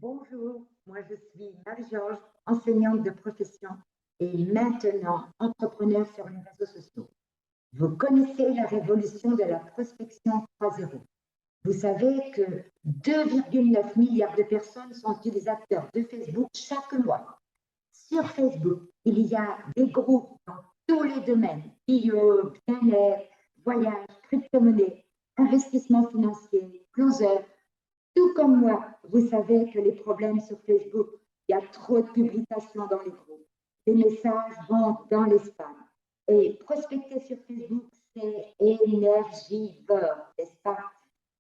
Bonjour, moi je suis Marie-Georges, enseignante de profession et maintenant entrepreneur sur les réseaux sociaux. Vous connaissez la révolution de la prospection 3.0. Vous savez que 2,9 milliards de personnes sont utilisateurs de Facebook chaque mois. Sur Facebook, il y a des groupes dans tous les domaines, bio, bien-être, voyage, crypto-monnaie, investissement financier, closer. Tout comme moi, vous savez que les problèmes sur Facebook, il y a trop de publications dans les groupes. Les messages vont dans les spams. Et prospecter sur Facebook, c'est énergivore, n'est-ce pas?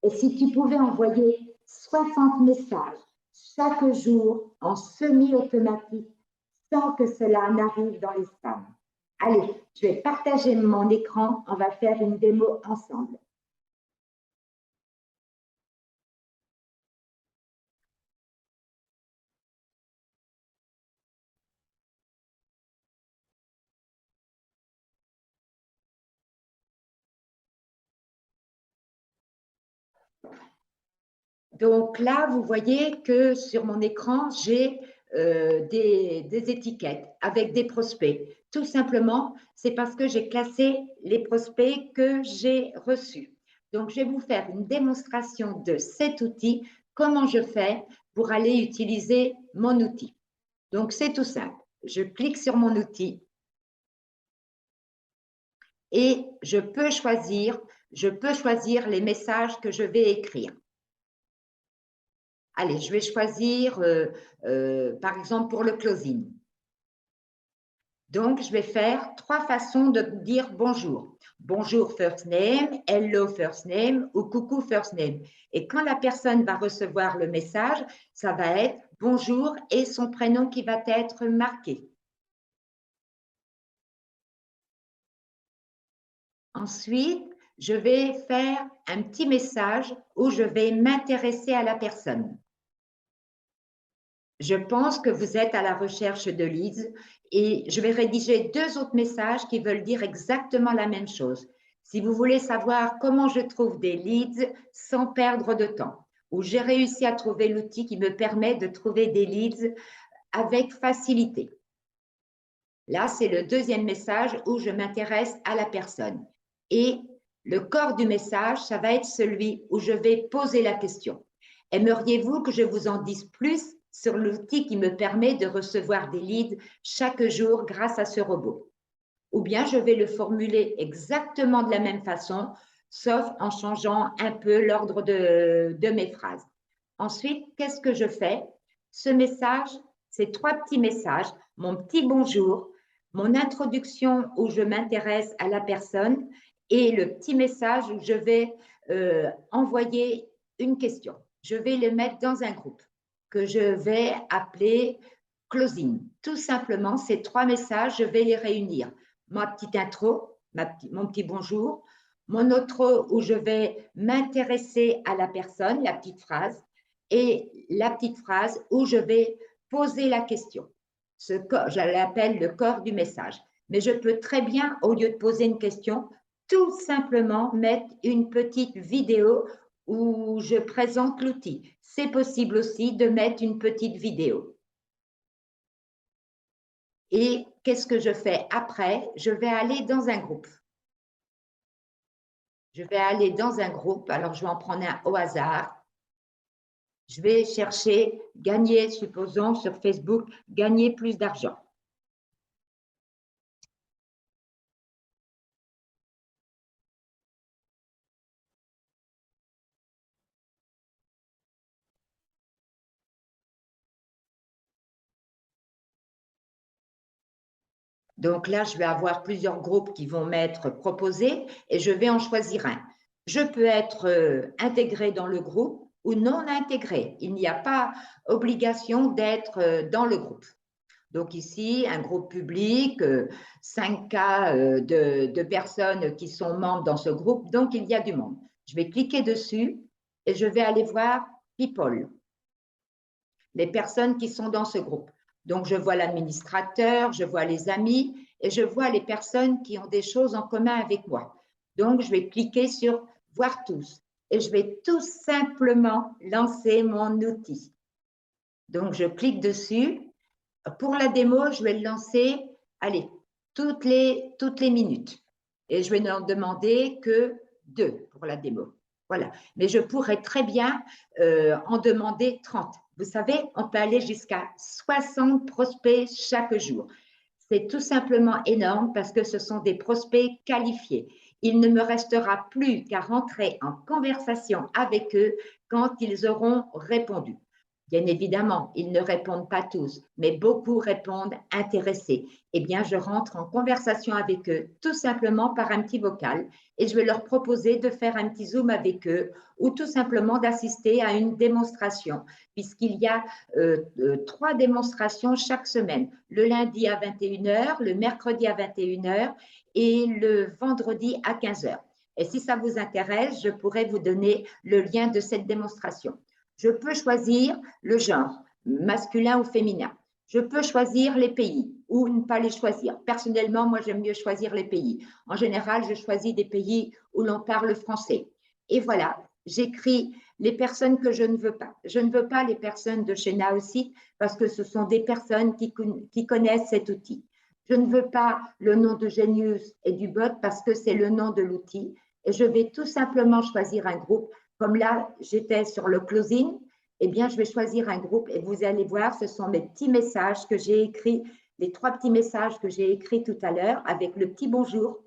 Et si tu pouvais envoyer 60 messages chaque jour en semi-automatique sans que cela n'arrive dans les spams. Allez, je vais partager mon écran, on va faire une démo ensemble. Donc là, vous voyez que sur mon écran, j'ai des étiquettes avec des prospects. Tout simplement, c'est parce que j'ai classé les prospects que j'ai reçus. Donc, je vais vous faire une démonstration de cet outil, comment je fais pour aller utiliser mon outil. Donc, c'est tout simple. Je clique sur mon outil et je peux choisir les messages que je vais écrire. Allez, je vais choisir, par exemple, pour le closing. Donc, je vais faire 3 façons de dire bonjour. Bonjour first name, hello first name ou coucou first name. Et quand la personne va recevoir le message, ça va être bonjour et son prénom qui va être marqué. Ensuite, je vais faire un petit message où je vais m'intéresser à la personne. Je pense que vous êtes à la recherche de leads et je vais rédiger 2 autres messages qui veulent dire exactement la même chose. Si vous voulez savoir comment je trouve des leads sans perdre de temps, ou j'ai réussi à trouver l'outil qui me permet de trouver des leads avec facilité. Là, c'est le 2e message où je m'intéresse à la personne. Et le corps du message, ça va être celui où je vais poser la question. Aimeriez-vous que je vous en dise plus sur l'outil qui me permet de recevoir des leads chaque jour grâce à ce robot? Ou bien je vais le formuler exactement de la même façon, sauf en changeant un peu l'ordre de mes phrases. Ensuite, qu'est-ce que je fais? Ce message, ces 3 petits messages, mon petit bonjour, mon introduction où je m'intéresse à la personne et le petit message où je vais envoyer une question. Je vais le mettre dans un groupe que je vais appeler closing. Tout simplement, ces 3 messages, je vais les réunir. Ma petite intro, mon petit bonjour, mon outro où je vais m'intéresser à la personne, la petite phrase, et la petite phrase où je vais poser la question. Je l'appelle le corps du message. Mais je peux très bien, au lieu de poser une question, tout simplement mettre une petite vidéo où je présente l'outil. C'est possible aussi de mettre une petite vidéo. Et qu'est-ce que je fais après? Je vais aller dans un groupe. Je vais aller dans un groupe, alors je vais en prendre un au hasard. Je vais chercher gagner, supposons sur Facebook, gagner plus d'argent. Donc là, je vais avoir plusieurs groupes qui vont m'être proposés et je vais en choisir un. Je peux être intégré dans le groupe ou non intégré. Il n'y a pas obligation d'être dans le groupe. Donc ici, un groupe public, 5 cas de personnes qui sont membres dans ce groupe, donc il y a du monde. Je vais cliquer dessus et je vais aller voir People, les personnes qui sont dans ce groupe. Donc je vois l'administrateur, je vois les amis et je vois les personnes qui ont des choses en commun avec moi. Donc je vais cliquer sur Voir tous et je vais tout simplement lancer mon outil. Donc, je clique dessus. Pour la démo, je vais le lancer, allez, toutes les minutes. Et je vais n'en demander que 2 pour la démo. Voilà. Mais je pourrais très bien en demander 30. Vous savez, on peut aller jusqu'à 60 prospects chaque jour. C'est tout simplement énorme parce que ce sont des prospects qualifiés. Il ne me restera plus qu'à rentrer en conversation avec eux quand ils auront répondu. Bien évidemment, ils ne répondent pas tous, mais beaucoup répondent intéressés. Eh bien, je rentre en conversation avec eux tout simplement par un petit vocal et je vais leur proposer de faire un petit Zoom avec eux ou tout simplement d'assister à une démonstration, puisqu'il y a 3 démonstrations chaque semaine, le lundi à 21h, le mercredi à 21h et le vendredi à 15h. Et si ça vous intéresse, je pourrais vous donner le lien de cette démonstration. Je peux choisir le genre, masculin ou féminin. Je peux choisir les pays ou ne pas les choisir. Personnellement, moi, j'aime mieux choisir les pays. En général, je choisis des pays où l'on parle français. Et voilà, j'écris les personnes que je ne veux pas. Je ne veux pas les personnes de chez Naosite parce que ce sont des personnes qui connaissent cet outil. Je ne veux pas le nom de Genius et du bot parce que c'est le nom de l'outil. Et je vais tout simplement choisir un groupe. Comme là, j'étais sur le closing, eh bien, je vais choisir un groupe et vous allez voir, ce sont mes petits messages que j'ai écrits, les 3 petits messages que j'ai écrits tout à l'heure avec le petit bonjour,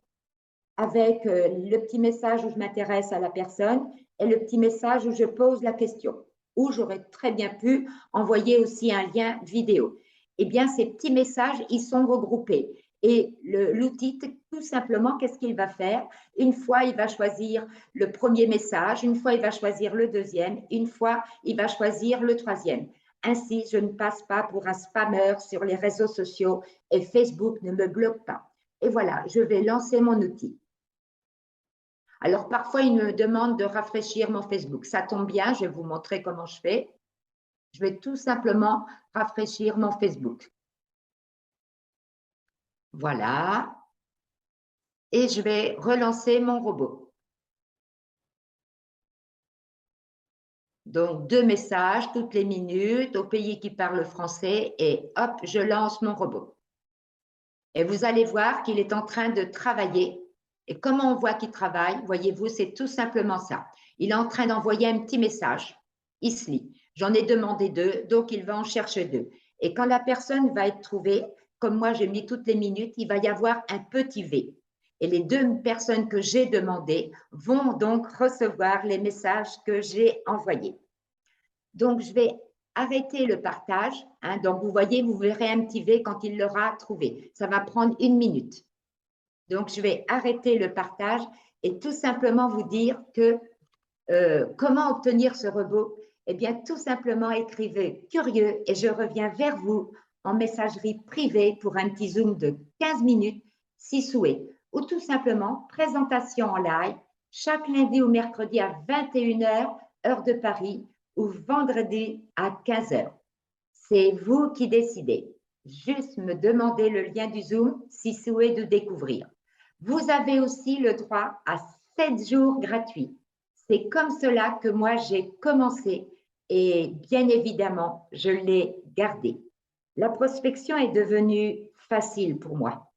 avec le petit message où je m'intéresse à la personne et le petit message où je pose la question, où j'aurais très bien pu envoyer aussi un lien vidéo. Eh bien, ces petits messages, ils sont regroupés. Et l'outil, tout simplement, qu'est-ce qu'il va faire? Une fois, il va choisir le premier message, une fois, il va choisir le deuxième, une fois, il va choisir le troisième. Ainsi, je ne passe pas pour un spammeur sur les réseaux sociaux et Facebook ne me bloque pas. Et voilà, je vais lancer mon outil. Alors, parfois, il me demande de rafraîchir mon Facebook. Ça tombe bien, je vais vous montrer comment je fais. Je vais tout simplement rafraîchir mon Facebook. Voilà. Et je vais relancer mon robot. Donc, 2 messages toutes les minutes au pays qui parle français et hop, je lance mon robot. Et vous allez voir qu'il est en train de travailler. Et comment on voit qu'il travaille, voyez-vous, c'est tout simplement ça. Il est en train d'envoyer un petit message. Il se lit. J'en ai demandé 2, donc il va en chercher 2. Et quand la personne va être trouvée, comme moi j'ai mis toutes les minutes, il va y avoir un petit V. Et les 2 personnes que j'ai demandées vont donc recevoir les messages que j'ai envoyés. Donc, je vais arrêter le partage. Hein, donc, vous voyez, vous verrez un petit V quand il l'aura trouvé. Ça va prendre 1 minute. Donc, je vais arrêter le partage et tout simplement vous dire que comment obtenir ce robot? Eh bien, tout simplement écrivez curieux et je reviens vers vous en messagerie privée pour un petit Zoom de 15 minutes, si souhait. Ou tout simplement, présentation en live, chaque lundi ou mercredi à 21h, heure de Paris, ou vendredi à 15h. C'est vous qui décidez. Juste me demandez le lien du Zoom si souhait de découvrir. Vous avez aussi le droit à 7 jours gratuits. C'est comme cela que moi j'ai commencé et bien évidemment, je l'ai gardé. La prospection est devenue facile pour moi.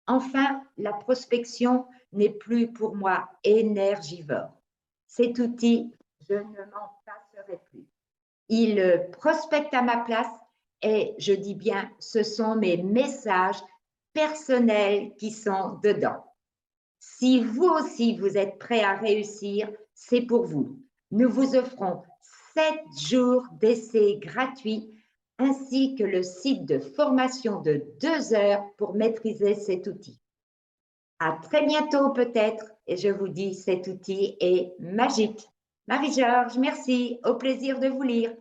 Enfin, la prospection n'est plus pour moi énergivore. Cet outil, je ne m'en passerai plus. Il prospecte à ma place et je dis bien, ce sont mes messages personnels qui sont dedans. Si vous aussi, vous êtes prêt à réussir, c'est pour vous. Nous vous offrons 7 jours d'essai gratuits ainsi que le site de formation de 2 heures pour maîtriser cet outil. À très bientôt peut-être et je vous dis, cet outil est magique. Marie-Georges, merci. Au plaisir de vous lire.